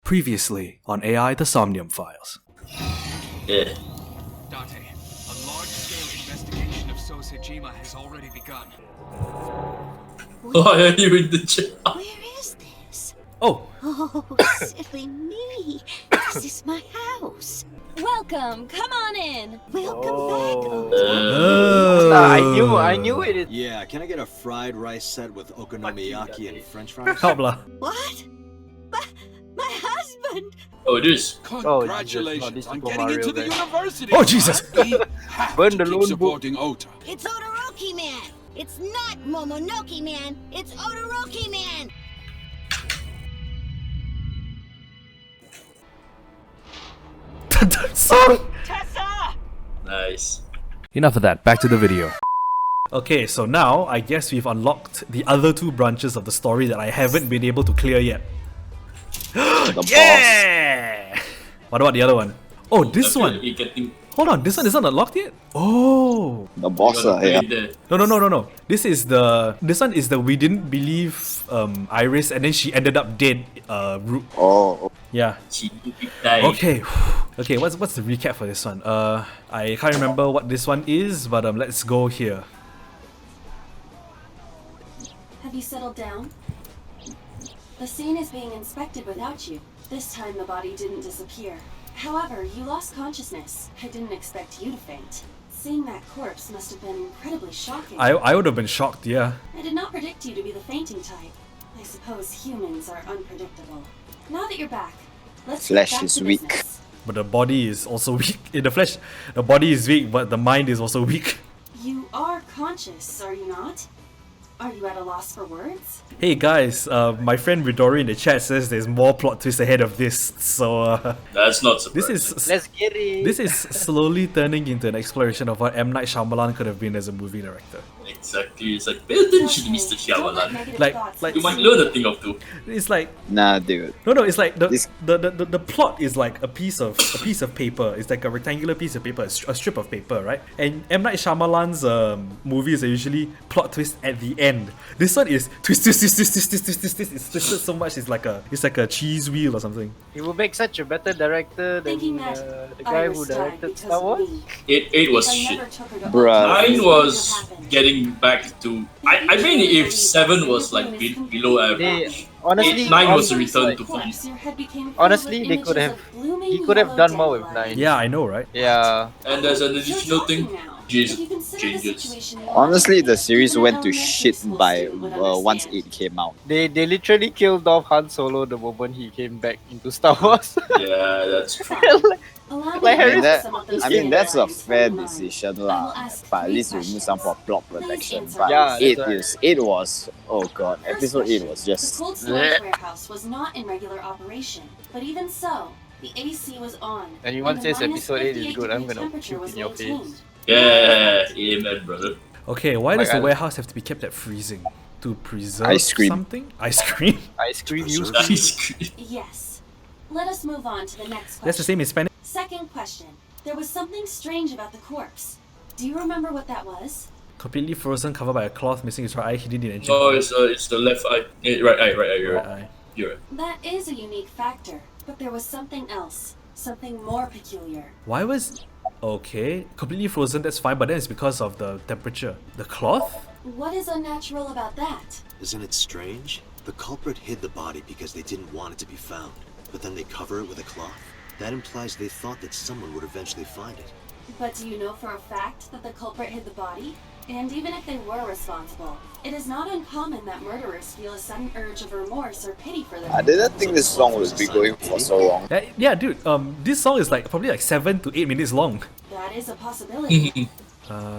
Previously on AI the Somnium Files. Yeah. Dante, a large-scale investigation of Sosejima has already begun. Why are you in the chat? Where is this? Oh, Oh, silly me. This is my house. Welcome, come on in. Welcome back, oh. I knew it. Yeah, can I get a fried rice set with okonomiyaki and french fries? Help lah. What? My husband! Oh, this. Congratulations on getting into the university! Oh, Jesus. We have Burn to the keep lone book. supporting Ota. It's Odoroki Man! It's not Momonoki Man! It's Odoroki Man! Song. Nice. Enough of that, back to the video. Okay, so now I guess we've unlocked the other two branches of the story that I haven't been able to clear yet. Yeah! What about the other one? Oh, this one. Hold on, this one isn't unlocked yet? Oh. The boss, yeah. No. This one is the we didn't believe Iris and then she ended up dead route. Oh, Yeah. Okay. Okay, what's the recap for this one? I can't remember what this one is, but let's go here. Have you settled down? The scene is being inspected without you. This time the body didn't disappear. However, you lost consciousness. I didn't expect you to faint. Seeing that corpse must have been incredibly shocking. I would have been shocked, yeah. I did not predict you to be the fainting type. I suppose humans are unpredictable. Now that you're back, let's get Flesh back is to weak. business. But the body is also weak. In the flesh, the body is weak, but the mind is also weak. You are conscious, are you not? Are you at a loss for words? Hey guys, my friend Ridori in the chat says there's more plot twists ahead of this, so That's not this surprising. is let's get it. this is slowly turning into an exploration of what M. Night Shyamalan could have been as a movie director. Exactly. It's like, pay attention, Mr. Don't let Shyamalan. negative Like- thoughts like- You might consume learn a thing or two. It's like Nah, dude. no, it's like This- the plot is like a piece of paper. It's like a rectangular piece of paper, a strip of paper, right? And M. Night Shyamalan's movies are usually plot twist at the end. This one is twist. It's twisted so much. It's like a cheese wheel or something. He will make such a better director than Thinking that the guy who Iris died directed because Star of Wars. me. 8 was I shit. never took her to Bruh. Oakland. 9 This was wouldn't have happened. getting back to. I mean, if 7 was like below average, Honestly, 9 was a honestly, return to form. Your head became filled Honestly, with they could images have- of blooming he could have yellow done more with dandelions. 9. Yeah, I know, right? Yeah. And there's an You're additional thing. talking now. Jason If you consider the changes. situation you Honestly, are the in, series even went an to elementary shit school by student would once understand. 8 came out. They literally killed off Han Solo the moment he came back into Star Wars. Yeah, that's true. Allow me Like to Harry- ask some of those that's a dandelions fair from mine. decision I will lah. ask But at 3 least you remove some for questions. plot Please protection. answer But yes. eight Yeah, is 8 was god. First Episode 8 question. was The just cold storage warehouse was not in regular operation, but even so, the AC was on. Anyone and says the episode 8 is -58 good, I'm degree gonna temperature puke was in your maintained. face. Yeah, amen, brother. Okay, why does Like the I- warehouse have to be kept at freezing? To preserve Ice cream. something? Ice cream? Ice cream use. Ice cream. Yes. Let us move on to the next question. That's the same in Spanish. Second question. There was something strange about the corpse. Do you remember what that was? Completely frozen, covered by a cloth, missing his right eye, hidden in engine. No, it's the left eye. Right eye, you're right right. eye. You're right. That is a unique factor, but there was something else. Something more peculiar. Why was... Okay, completely frozen, that's fine, but then it's because of the temperature. The cloth? What is unnatural about that? Isn't it strange? The culprit hid the body because they didn't want it to be found, but then they cover it with a cloth? That implies they thought that someone would eventually find it. But do you know for a fact that the culprit hid the body? And even if they were responsible, it is not uncommon that murderers feel a sudden urge of remorse or pity for their I didn't think this song would be going for so long. Yeah, dude, this song is like probably like 7 to 8 minutes long. That is a possibility.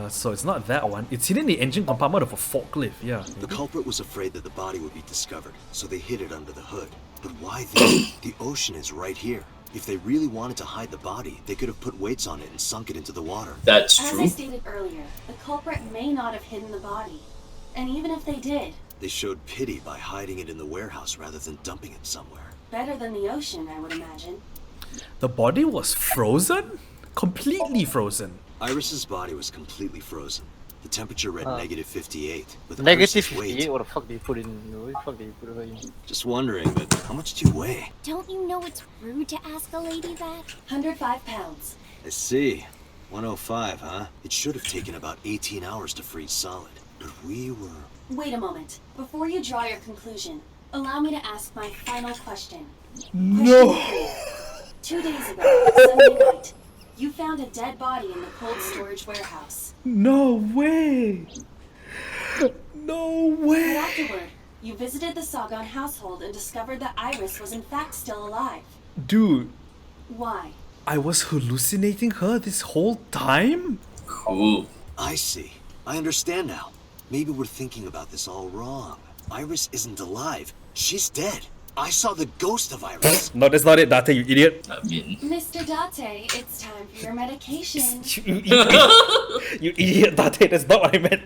So it's not that one. It's hidden in the engine compartment of a forklift, yeah. The culprit was afraid that the body would be discovered, so they hid it under the hood. But why then? The ocean is right here. If they really wanted to hide the body, they could have put weights on it and sunk it into the water. That's As I true. stated earlier, the culprit may not have hidden the body. And even if they did, They showed pity by hiding it in the warehouse rather than dumping it somewhere. better than the ocean, I would imagine. The body was frozen? Completely frozen. Iris's body was completely frozen. The temperature read negative 58. But the Negative person's weight- 58? What the fuck did you put in? What the fuck did you put her in? Just wondering, but how much do you weigh? Don't you know it's rude to ask a lady that? 105 pounds. I see. 105, huh? It should have taken about 18 hours to freeze solid. But we were... Wait a moment. Before you draw your conclusion, allow me to ask my final question. No. Question 3. 2 days ago, Sunday night, you found a dead body in the cold storage warehouse. No way. No But way. afterward, you visited the Sagan household and discovered that Iris was in fact still alive. Dude, Why? I was hallucinating her this whole time? Cool. I see. I understand now. Maybe we're thinking about this all wrong. Iris isn't alive. She's dead. I saw the ghost of Iris. No, that's not it, Date, you idiot. I mean, Mr. Date, it's time for your medication. You idiot. You idiot, Date, that's not what I meant.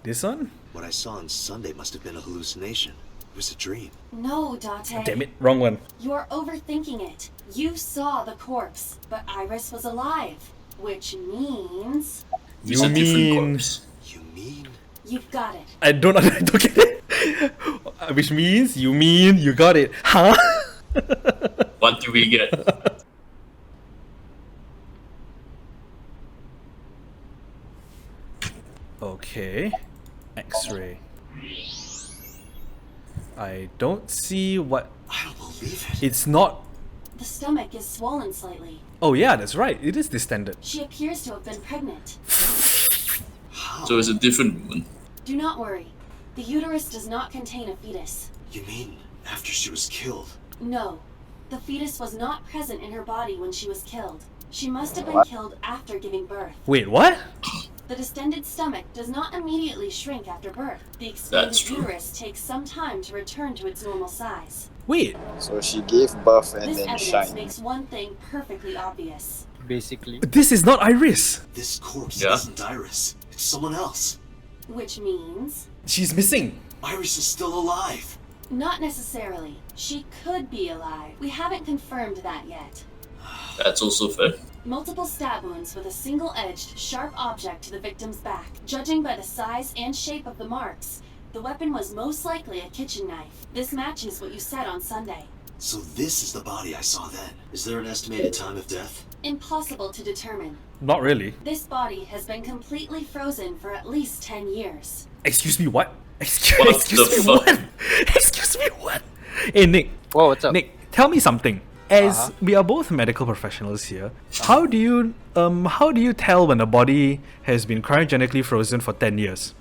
This one? What I saw on Sunday must have been a hallucination. It was a dream. No, Date. Damn it, wrong one. You're overthinking it. You saw the corpse, but Iris was alive. Which means... it's You a different mean... corpse. You mean? You've got it. I don't get it. Which means you mean you got it. Huh? What do we get? Okay. X-ray. I don't see what... I don't believe it. It's not... The stomach is swollen slightly. Oh yeah, that's right. It is distended. She appears to have been pregnant. How? So it's a different woman. Do not worry. The uterus does not contain a fetus. You mean after she was killed? No. The fetus was not present in her body when she was killed. She must have been killed after giving birth. Wait, what? The distended stomach does not immediately shrink after birth. The expanded That's true. uterus takes some time to return to its normal size. Wait. So she gave birth and This then evidence shined. makes one thing perfectly obvious. Basically. This is not Iris. This corpse Yeah. isn't Iris. It's someone else. Which means... She's missing. Iris is still alive. Not necessarily. She could be alive. We haven't confirmed that yet. That's also fair. Multiple stab wounds with a single-edged, sharp object to the victim's back. Judging by the size and shape of the marks, the weapon was most likely a kitchen knife. This matches what you said on Sunday. So this is the body I saw then. Is there an estimated time of death? Impossible to determine. Not really. This body has been completely frozen for at least 10 years. Excuse me, what? What Excuse the me, fuck? what? Excuse me, what? Hey, Nick. Whoa, what's up? Nick, tell me something. As we are both medical professionals here, how do you tell when a body has been cryogenically frozen for 10 years?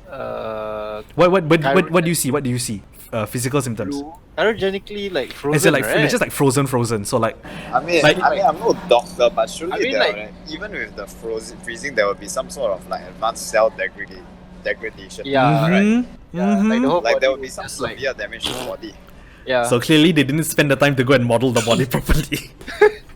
What do you see? What do you see? Physical symptoms. Cryogenically, like frozen, Is it like right? it's just like frozen? So like I mean, Like- I'm no doctor, but surely I mean, there like- will, even with the freezing, there will be some sort of like advanced cell degradation. Yeah, Mhm, Yeah, mhm. like the whole Like there body will be some just like severe damage to the body. yeah. So clearly they didn't spend the time to go and model the body properly.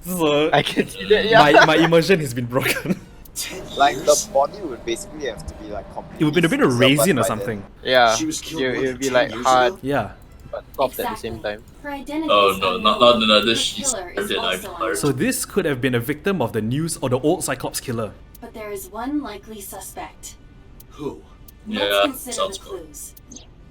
So I can see that. Yeah. my immersion has been broken. 10 Like years? the body would basically have to be like completely. It would be a bit of frozen, but raisin or by something. yeah. She was killed It more would than be 10 like years hard, ago? Yeah. but soft at the same time. Her identity Oh is no, unknown. not another. The She's killer dead. is I'm also hard. unknown. So this could have been a victim of the news or the old Cyclops killer. But there is one likely suspect. Who? Yeah, Let's consider sounds the cool. clues.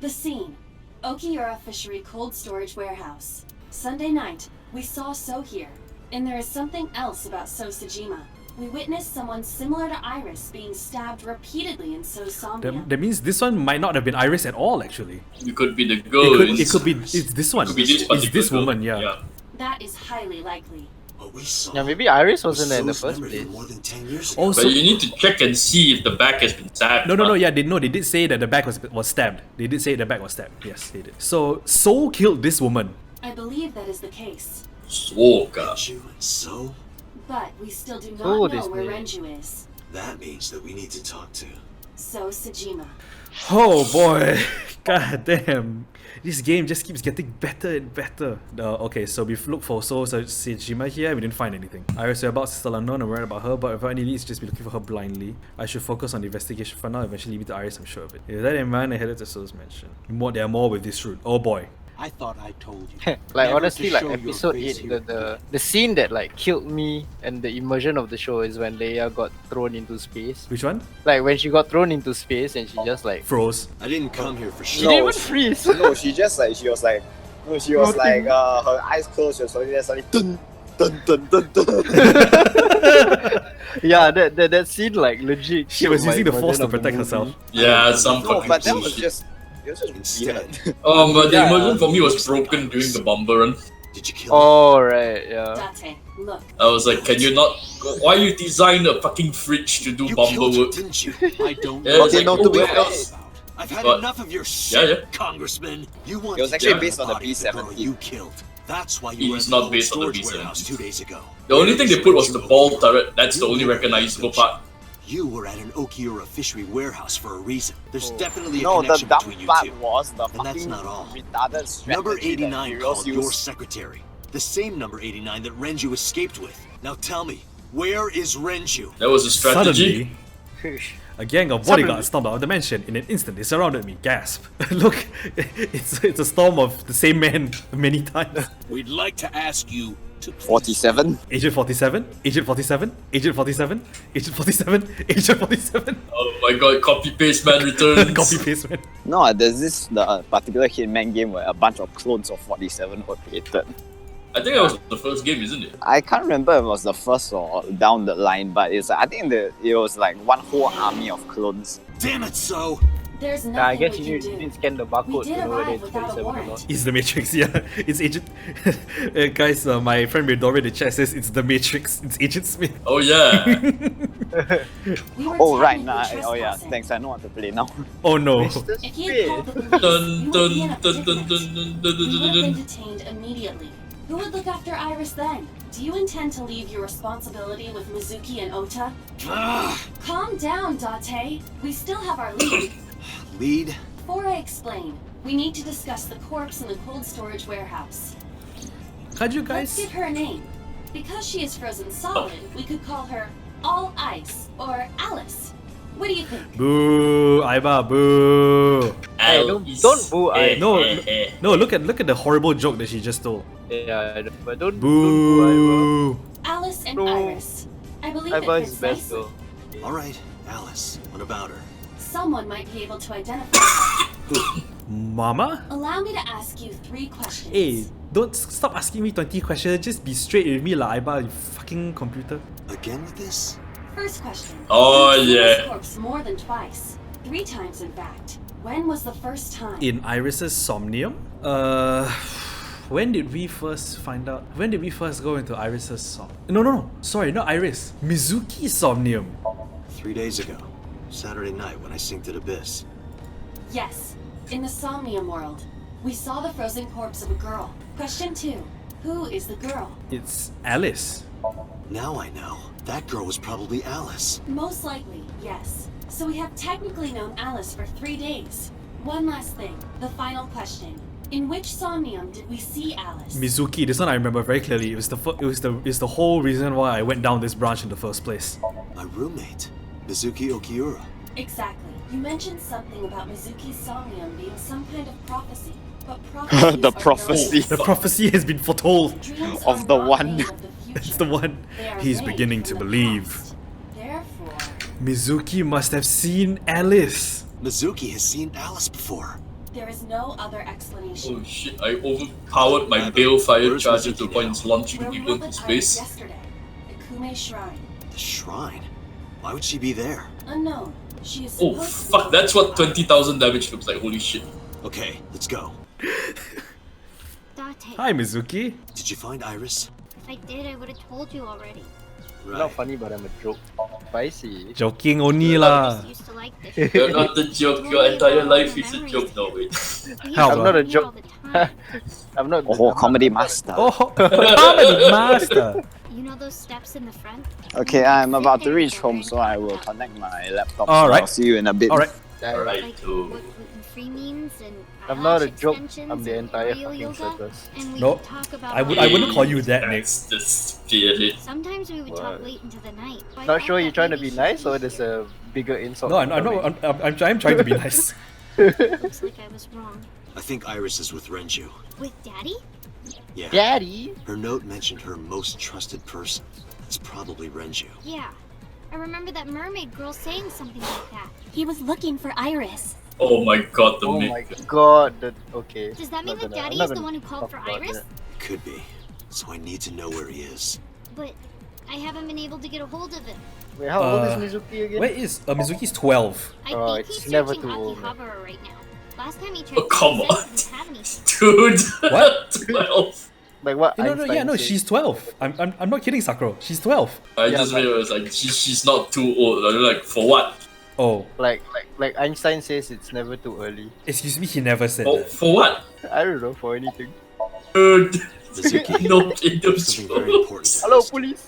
The scene. Okiura Fishery Cold Storage Warehouse. Sunday night, we saw So here. And there is something else about So Sajima. We witnessed someone similar to Iris being stabbed repeatedly in So's Somnium. That means this one might not have been Iris at all actually. It could be the ghost. It could be it's this one. Could be this It's particular this girl. woman, yeah. That is highly likely. What we saw. Yeah, maybe Iris was wasn't there in the So's first memory place. from more than 10 years ago. Also, But you need to check and see if the back has been stabbed. no, yeah, they did say that the back was stabbed. They did say the back was stabbed. Yes, they did. So Soul killed this woman. I believe that is the case. So gosh. Renju and So? But we still do not Oh, know this where name. Renju is. That means that we need to talk to. So Sajima. Oh boy, god damn. This game just keeps getting better and better. Okay, so we've looked for Sejima here, we didn't find anything. Iris' whereabouts is still unknown, I'm worried about her, but if any leads, just be looking for her blindly. I should focus on the investigation for now, eventually leave it to Iris, I'm sure of it. With that in mind, I headed to So's mansion. There are more with this route. Oh boy. I thought I told you. Like Never honestly, to like show your episode face 8, here. the scene that like killed me and the immersion of the show is when Leia got thrown into space. Which one? Like when she got thrown into space and she just like Froze. I didn't come here for she shit. didn't even freeze. No, she just like she was like Floating. her eyes closed, she was holding there suddenly dun dun dun dun dun. Yeah, that scene like legit. She was killed using my the force immersion to of the protect movie. herself. Yeah, some No, fucking but that was bullshit. just weird. Instead, But the Yeah. immersion for me was broken during the bomber run. did you kill him? Oh right, yeah. Date, look. I was like, can you not? Why you design a fucking fridge to do You bomber killed him, work? didn't you? I don't Yeah, know. it's Okay, like, no, to be oh, fair, well. I've had But- enough of your shit, yeah. Congressman. You want It was to actually get based on the body of the girl B-17. you killed. That's why you were It's at not the based on the storage B-17. warehouse 2 days ago. The only thing they put was the ball turret. That's the only recognizable part. You were at an Okiura fishery warehouse for a reason. There's Oh. definitely a No, the connection dumb between you part two. was the And that's fucking not all. retarded strategy Number that 89 Imperials called your used. secretary. The same number 89 that Renju escaped with. Now tell me, where is Renju? That was a strategy. Suddenly, a gang of bodyguards stormed out of the mansion. In an instant, they surrounded me. Gasp. Look, it's a storm of the same man many times. We'd like to ask you to 47. Agent 47, Agent 47, Agent 47, Agent 47, Agent 47. Oh my god, copy paste man returns. Copy paste, man. No, there's this the particular Hitman game where a bunch of clones of 47 were created. I think that was the first game, isn't it? I can't remember if it was the first or down the line, but I think it was like one whole army of clones. Damn it, so! There's Nah, I nothing guess we you can need do. to scan the We barcode did to know whether arrive it's without a 27 or warrant. not. It's the Matrix, yeah. It's Agent. Guys, my friend Midori in the chat says it's the Matrix. It's Agent Smith. Oh yeah. We were Oh right, technically nah. Oh yeah, trespassing. thanks. I know what to play now. Oh no. If you had called the police, Dun you would dun be in a dun dun predicament. dun dun We dun would have dun been dun. detained immediately. Who would look after Iris then? Do you intend to leave your responsibility with Mizuki and Ota? Calm down, Date. We still have our lead. Lead? Before I explain, we need to discuss the corpse in the cold storage warehouse. Can't you Let's guys? give her a name. Because she is frozen solid, we could call her All Ice or Alice. What do you think? Boo, Aiba, boo. Hey, don't boo I. No, no. Look at the horrible joke that she just told. Yeah, but don't Boo. Alice and No. Iris. I believe it Iva is fits best nicely. though. Alright, Alice, what about her? Someone might be able to identify her. Mama? Allow me to ask you 3 questions. Hey, don't stop asking me 20 questions. Just be straight with me, lah, Aiba, you fucking computer. Again with this? First question. Oh, You've seen yeah. this corpse more than twice. 3 times, in fact. When was the first time? In Iris's Somnium? When did we first find out? When did we first go into Iris's No. Sorry, not Iris. Mizuki's Somnium. 3 days ago. Saturday night when I synced at Abyss. Yes, in the Somnium world. We saw the frozen corpse of a girl. Question 2. Who is the girl? It's Alice. Now I know. That girl was probably Alice. Most likely, yes. So we have technically known Alice for 3 days. One last thing, the final question. In which Somnium did we see Alice? Mizuki, this one I remember very clearly. It was the whole reason why I went down this branch in the first place. My roommate, Mizuki Okiura. Exactly. You mentioned something about Mizuki's Somnium being some kind of prophecy. But prophecies The are prophecy. The prophecy has been foretold. Dreams Of are the not one. made of the future. It's the one They are he's made beginning from to the believe. past. Therefore, Mizuki must have seen Alice. Mizuki has seen Alice before. there is no other explanation. Oh shit, I overpowered my balefire Where's charger Mizuki to the point it's launching Where we people were into with Iris space. yesterday, the Kume Shrine. The shrine? Why would she be there? Unknown. She is Oh supposed to be fuck, that's what alive. 20,000 damage looks like, holy shit. Okay, let's go. Date, Hi, Mizuki. Did you find Iris? if I did, I would have told you already. Not funny, but I'm a joke. Spicy. Joking only I lah. just used to like this. You're not the joke, your entire life is a joke. No, wait. We How used to about- I'm not a meet joke. all the time. I'm not. Oh, I'm comedy not- master. Oh, comedy master. You know those steps in the front? Okay, I'm about to reach home, so I will connect my laptop. All so right. I'll see you in a bit. All right. Alright, Like too. what gluten-free means and I'm not a eyelash joke. extensions I'm the and entire real fucking yoga, circus. and we Nope. would talk about I wouldn't call you that, Nick. That's the spirit. Sometimes we would What? talk late into the night. So I Not thought sure you're that trying to maybe be she nice, could or be there's here. a bigger insult. No, I'm coming? trying to be nice. Looks like I was wrong. I think Iris is with Renju. With Daddy? Yeah. Daddy? Her note mentioned her most trusted person. It's probably Renju. Yeah. I remember that mermaid girl saying something like that. He was looking for Iris. Oh my god, the Oh myth. my god, okay. Does that mean Not that gonna- Daddy I'm not is the gonna one who called talk for about Iris? that. Could be. So I need to know where he is. But I haven't been able to get a hold of him. Wait, how old Uh, is Mizuki again? Where is Mizuki's 12? I Oh, think it's he's never searching too old, man. Akihabara right now. Last time he checked, Oh, come he on. said he didn't have any. Dude. What? 12. Like what? No, no, yeah, Einstein no, said. she's 12. I'm not kidding, Sakura. She's 12. I Yeah, just but- realized like she's not too old. I'm like, for what? Oh, Like Einstein says, it's never too early. excuse me, he never said For, that. for what? I don't know for anything. Dude. Mizuki, No in those something very shows. important. to Hello, ask. police.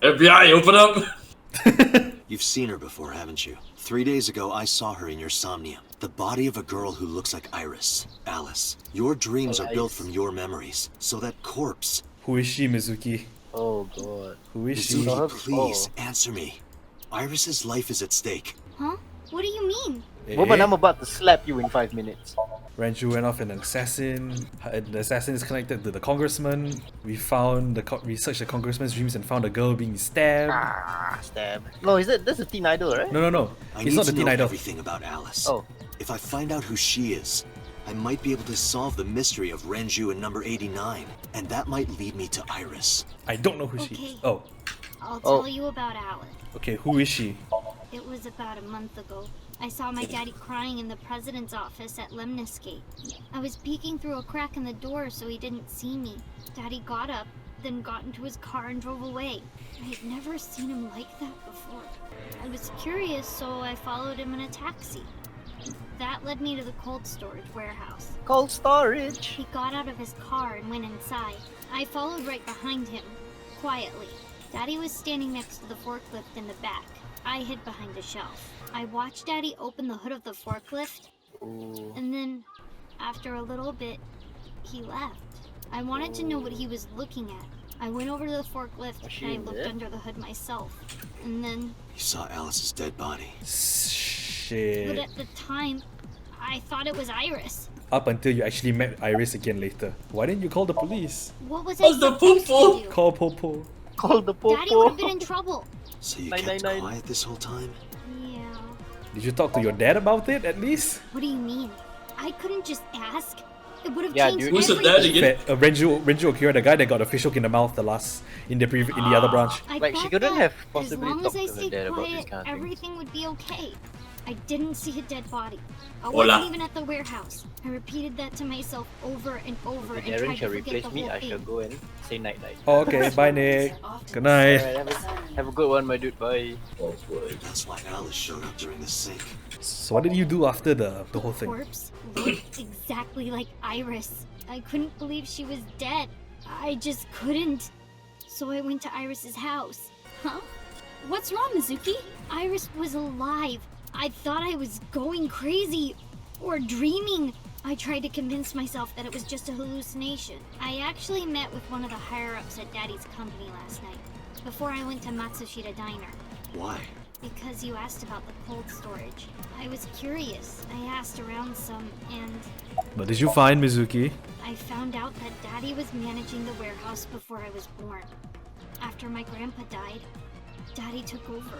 FBI, open up. You've seen her before, haven't you? 3 days ago, I saw her in your Somnium. The body of a girl who looks like Iris. Alice. Your dreams are built from your memories. So that corpse... Who is she, Mizuki? Oh god. Who is she? Mizuki. Mizuki, please, answer me. Iris's life is at stake. Huh? What do you mean? Woman, I'm about to slap you in 5 minutes. Renju went off an assassin. The assassin is connected to the congressman. We searched the congressman's dreams and found a girl being stabbed. Stab. No, that's a teen idol, right? No, no, no. I He's need not to the teen know idol. everything about Alice. Oh. If I find out who she is, I might be able to solve the mystery of Renju and number 89. And that might lead me to Iris. I don't know who she Okay. is. Oh, I'll Oh. tell you about Alice. okay. Who is she? It was about a month ago. I saw my daddy crying in the president's office at Lemnisgate. I was peeking through a crack in the door so he didn't see me. Daddy got up, then got into his car and drove away. I had never seen him like that before. I was curious, so I followed him in a taxi. That led me to the cold storage warehouse. Cold storage. He got out of his car and went inside. I followed right behind him, quietly. Daddy was standing next to the forklift in the back. I hid behind a shelf. I watched Daddy open the hood of the forklift, Ooh. and then, after a little bit, he left. I wanted to know what he was looking at. I went over to the forklift Was she and I in looked there? under the hood myself. And then, You saw Alice's dead body. but Shit. at the time, I thought it was Iris. Up until you actually met Iris again later. Why didn't you call the police? What was I What's the supposed poo-poo? to do? Call Popo. Call the Daddy would have been popo. in trouble. So you Nine, kept nine, nine. quiet this whole time? Yeah. Did you talk to your dad about it at least? What do you mean? I couldn't just ask. It would have Yeah, changed dude. Who's the everything. dad again? Renju Okira, the guy that got a fishhook in the mouth in the other branch. I Like, she thought couldn't that have as possibly long talked as I to her stayed dad about this quiet, kind of thing. everything would be okay. I didn't see a dead body. I Hola. wasn't even at the warehouse. I repeated that to myself over and over If and Darren tried shall to forget replace the me, whole I shall thing. go and say night night. Oh, okay, bye Nick. Good night. Alright, have a good one, my dude. Bye. Oh boy. That's why Alice showed up during the sync. So what did you do after the whole thing? Corpse looked exactly like Iris. I couldn't believe she was dead. I just couldn't. So I went to Iris's house. Huh? What's wrong, Mizuki? Iris was alive. I thought I was going crazy or dreaming. I tried to convince myself that it was just a hallucination. I actually met with one of the higher-ups at Daddy's company last night, before I went to Matsushita Diner. Why? Because you asked about the cold storage. I was curious. I asked around some, and What did you find, Mizuki? I found out that Daddy was managing the warehouse before I was born. After my grandpa died, Daddy took over.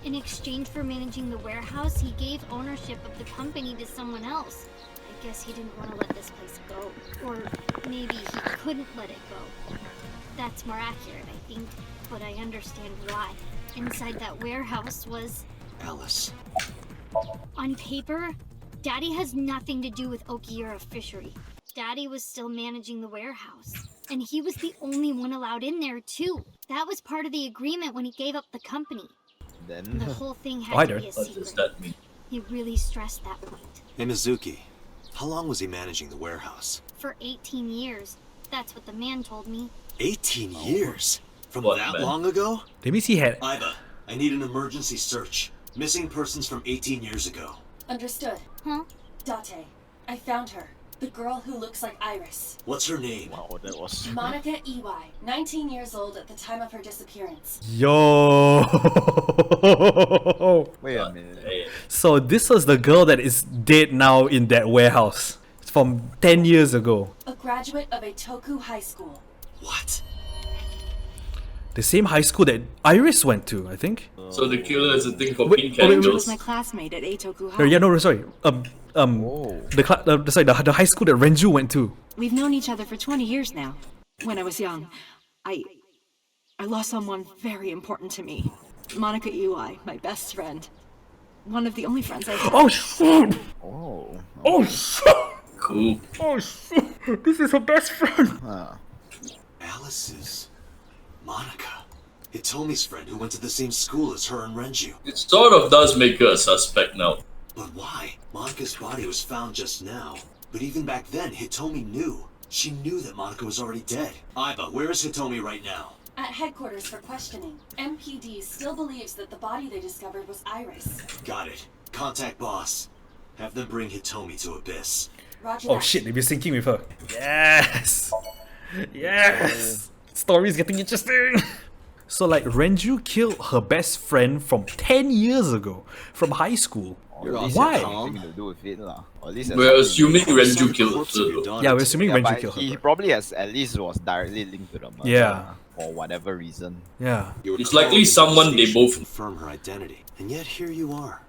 In exchange for managing the warehouse, he gave ownership of the company to someone else. I guess he didn't want to let this place go. Or maybe he couldn't let it go. That's more accurate, I think. But I understand why. Inside that warehouse was... Alice. On paper, Daddy has nothing to do with Okiura Fishery. Daddy was still managing the warehouse. And he was the only one allowed in there, too. That was part of the agreement when he gave up the company. Then. The whole thing had I to don't- be a What does secret. that mean? He really stressed that point. Hey, Mizuki. How long was he managing the warehouse? For 18 years. That's what the man told me. 18 years? From What, that man? long ago? That means he had. Iva, I need an emergency search. Missing persons from 18 years ago. Understood. Huh? Date. I found her. The girl who looks like Iris. What's her name? Wow, that was. Manaka Iwai, 19 years old at the time of her disappearance. Yo. Wait a minute. Hey, So this was the girl that is dead now in that warehouse. from 10 years ago. A graduate of a Toku high school. What? The same high school that Iris went to, I think. So the killer is a thing for Wait, pink oh, wait, candles. was my classmate at Eitoku High. Yeah, no, sorry. The high school that Renju went to. We've known each other for 20 years now. When I was young, I lost someone very important to me. Manaka Iwai, my best friend. One of the only friends I had. Oh shit! Oh. Oh shit! Cool. Oh shit! This is her best friend. Alice's Manaka. Hitomi's friend who went to the same school as her and Renju. It sort of does make her a suspect now. But why? Manaka's body was found just now. But even back then, Hitomi knew. She knew that Manaka was already dead. Aiba, where is Hitomi right now? At headquarters for questioning. MPD still believes that the body they discovered was Iris. Got it. Contact boss. Have them bring Hitomi to Abyss. Roger Oh that. shit, they've been syncing with her. Yes! Yes! Story's getting interesting! So like, Renju killed her best friend from 10 years ago, from high school. Why? Something to do with it, lah. Or at least We're assuming Renju killed her. Yeah, we're assuming yeah, Renju but killed her. he probably has at least was directly linked to the murder. Yeah. For whatever reason. Yeah. It's likely someone they both... confirm her identity. And yet here you are.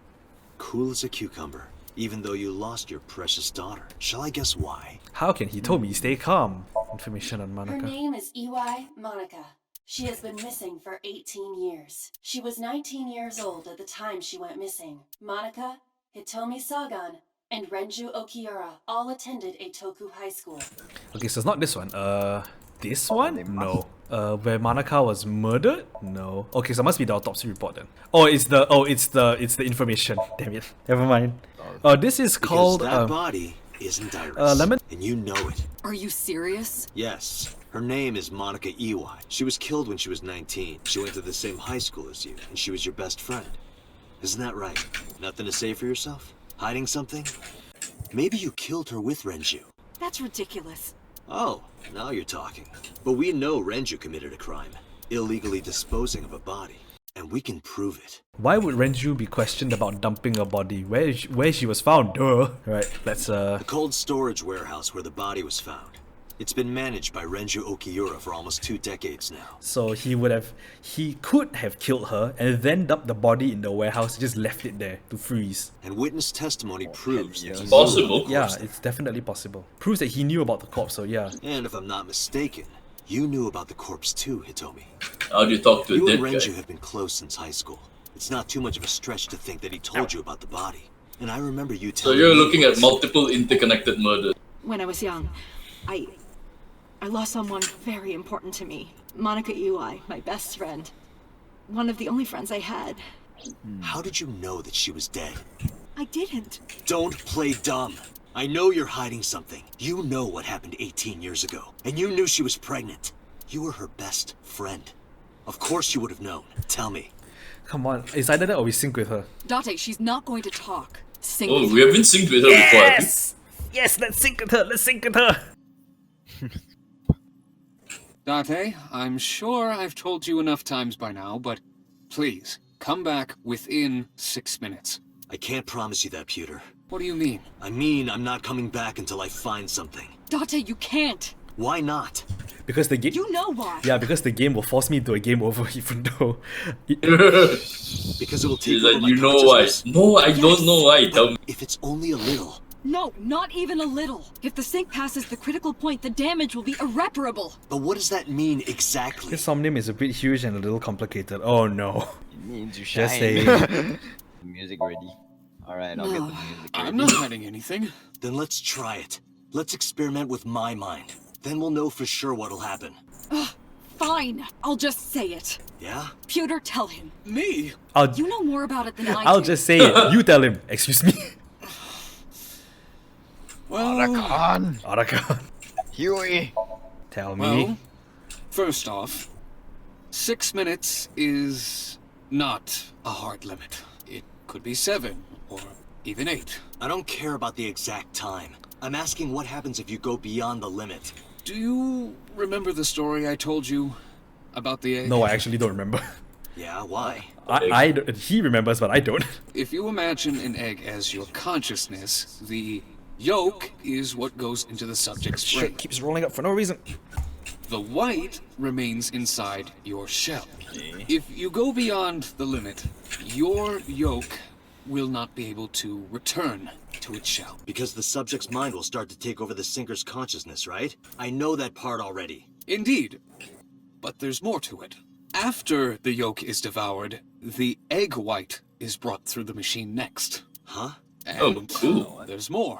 Cool as a cucumber. Even though you lost your precious daughter. Shall I guess why? How can Hitomi stay calm? Information on Her Manaka. name is Iwai Manaka. She has been missing for 18 years. She was 19 years old at the time she went missing. Manaka, Hitomi Sagan, and Renju Okiura all attended Eitoku High School. Okay, so it's not this one. This one? No. Where Manaka was murdered? No. Okay, so it must be the autopsy report then. Oh, it's the information. Damn it. Never mind. This is Because called that body isn't Iris. Lemon. And you know it. Are you serious? Yes. Her name is Manaka Iwai. She was killed when she was 19. She went to the same high school as you, and she was your best friend. Isn't that right? Nothing to say for yourself? Hiding something? Maybe you killed her with Renju. That's ridiculous. Oh, now you're talking. But we know Renju committed a crime. Illegally disposing of a body. And we can prove it. Why would Renju be questioned about dumping a body? Where she was found? Duh. Right, let's The cold storage warehouse where the body was found. It's been managed by Renju Okiura for almost 2 decades now. So he could have killed her and then dumped the body in the warehouse, just left it there to freeze. And witness testimony proves that he knew Possible. about the Yeah, corpse. it's definitely possible. Proves that he knew about the corpse, so yeah. And if I'm not mistaken, you knew about the corpse too, Hitomi. How do you talk to a You dead and Renju guy? have been close since high school. It's not too much of a stretch to think that he told you about the body. And I remember you So telling you're me looking at once- multiple interconnected murders. When I was young, I lost someone very important to me. Manaka Iwai, my best friend. One of the only friends I had. How did you know that she was dead? I didn't. Don't play dumb. I know you're hiding something. You know what happened 18 years ago. And you knew she was pregnant. You were her best friend. Of course you would have known. Tell me. Come on, it's either that or we sync with her. Date, she's not going to talk. Sing Oh, with we haven't synced with her before. I think. Yes, let's sync with her, let's sync with her! Date, I'm sure I've told you enough times by now, but please, come back within 6 minutes. I can't promise you that, Pewter. What do you mean? I mean, I'm not coming back until I find something. Date, you can't. Why not? Because the game... You know why. Yeah, because the game will force me into a game over even though... Because it will take She's over like, my you know why? consciousness. No, I don't know why. Tell me. If it's only a little. No, not even a little. If the sync passes the critical point, the damage will be irreparable. But what does that mean exactly? This Somnium is a bit huge and a little complicated. Oh no. It means you shine. Just saying. The music ready. Alright, I'll get the music I'm ready. not hiding anything. Then let's try it. Let's experiment with my mind. Then we'll know for sure what'll happen. Fine, I'll just say it. Yeah? Pewter, tell him. Me? You know more about it than I I'll do. just say it. You tell him. Excuse me. Well, Arakan! Arakan. Huey! Tell me. well, first off, 6 minutes is not a hard limit. It could be 7, or even 8. I don't care about the exact time. I'm asking what happens if you go beyond the limit. Do you remember the story I told you about the egg? No, I actually don't remember. Yeah, why? He remembers, but I don't. If you imagine an egg as your consciousness, the Yolk is what goes into the subject's brain. Shit keeps rolling up for no reason. The white remains inside your shell. If you go beyond the limit, your yolk will not be able to return to its shell. Because the subject's mind will start to take over the sinker's consciousness, right? I know that part already. Indeed. But there's more to it. After the yolk is devoured, the egg white is brought through the machine next. Huh? And cool. there's more.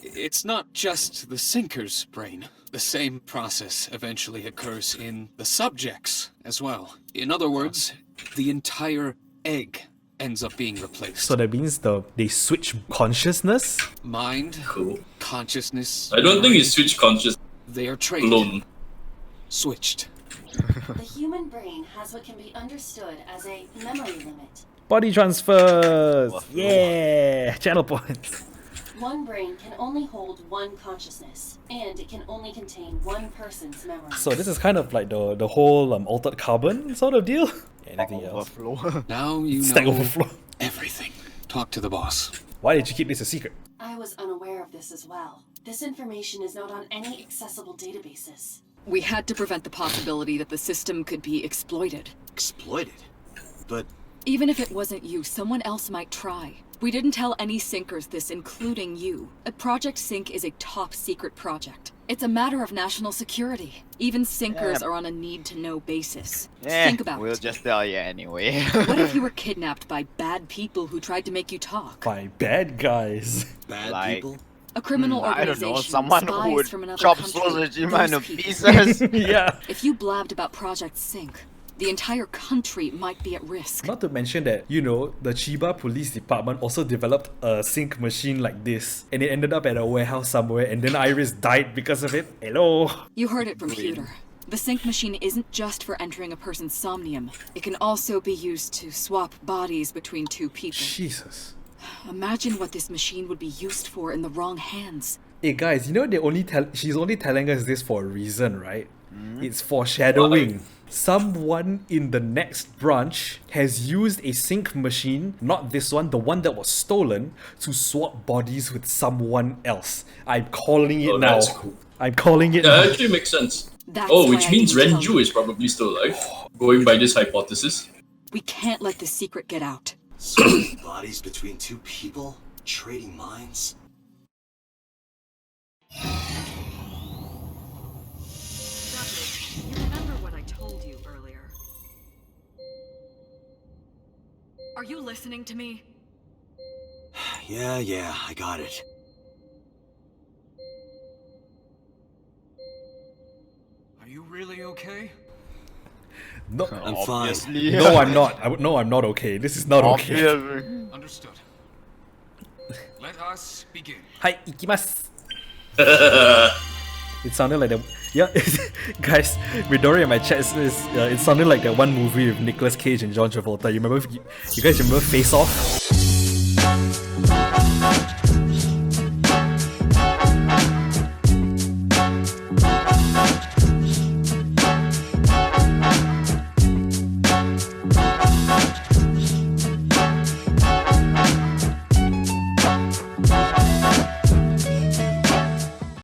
It's not just the sinker's brain. The same process eventually occurs in the subject's as well. In other words, the entire egg ends up being replaced. So that means they switch consciousness? Mind, Cool. consciousness. I don't think it's switch conscious They are traded. alone. Switched. The human brain has what can be understood as a memory limit. Body transfers! Yeah! Channel points. One brain can only hold one consciousness, and it can only contain one person's memory. So this is kind of like the whole altered carbon sort of deal? Anything else? Now you Stack know Overflow. everything. Talk to the boss. Why did you keep this a secret? I was unaware of this as well. This information is not on any accessible databases. We had to prevent the possibility that the system could be exploited. Exploited? But Even if it wasn't you, someone else might try. We didn't tell any sinkers this, including you. Project Sync is a top-secret project. It's a matter of national security. Even sinkers are on a need-to-know basis. Think about We'll it. just tell you anyway. What if you were kidnapped by bad people who tried to make you talk? By bad guys. bad Like- people? A criminal I don't organization, know, someone spies who would from another chop country, Sorojima those into people. pieces. Yeah. If you blabbed about Project Sync, the entire country might be at risk. Not to mention that, the Chiba Police Department also developed a sync machine like this, and it ended up at a warehouse somewhere, and then Iris died because of it. Hello. You heard it from Peter. The sync machine isn't just for entering a person's somnium. It can also be used to swap bodies between two people. Jesus. Imagine what this machine would be used for in the wrong hands. Hey guys, she's only telling us this for a reason, right? It's foreshadowing. Someone in the next branch has used a sync machine, not this one, the one that was stolen, to swap bodies with someone else. I'm calling it now. That's cool. I'm calling it That now. actually makes sense. That's Which why I means didn't tell Renju you. is probably still alive, going by this hypothesis. We can't let the secret get out. Swapping bodies between two people? Trading minds? You remember what I told you earlier? Are you listening to me? Yeah, I got it. Are you really okay? No, I'm fine. Obviously. no, I'm not. No, I'm not okay. This is not okay. Obviously. Understood. Let us begin. Hi, ikimasu. It sounded like guys, Midori in my chat says it sounded like that one movie with Nicolas Cage and John Travolta. You guys remember Face Off?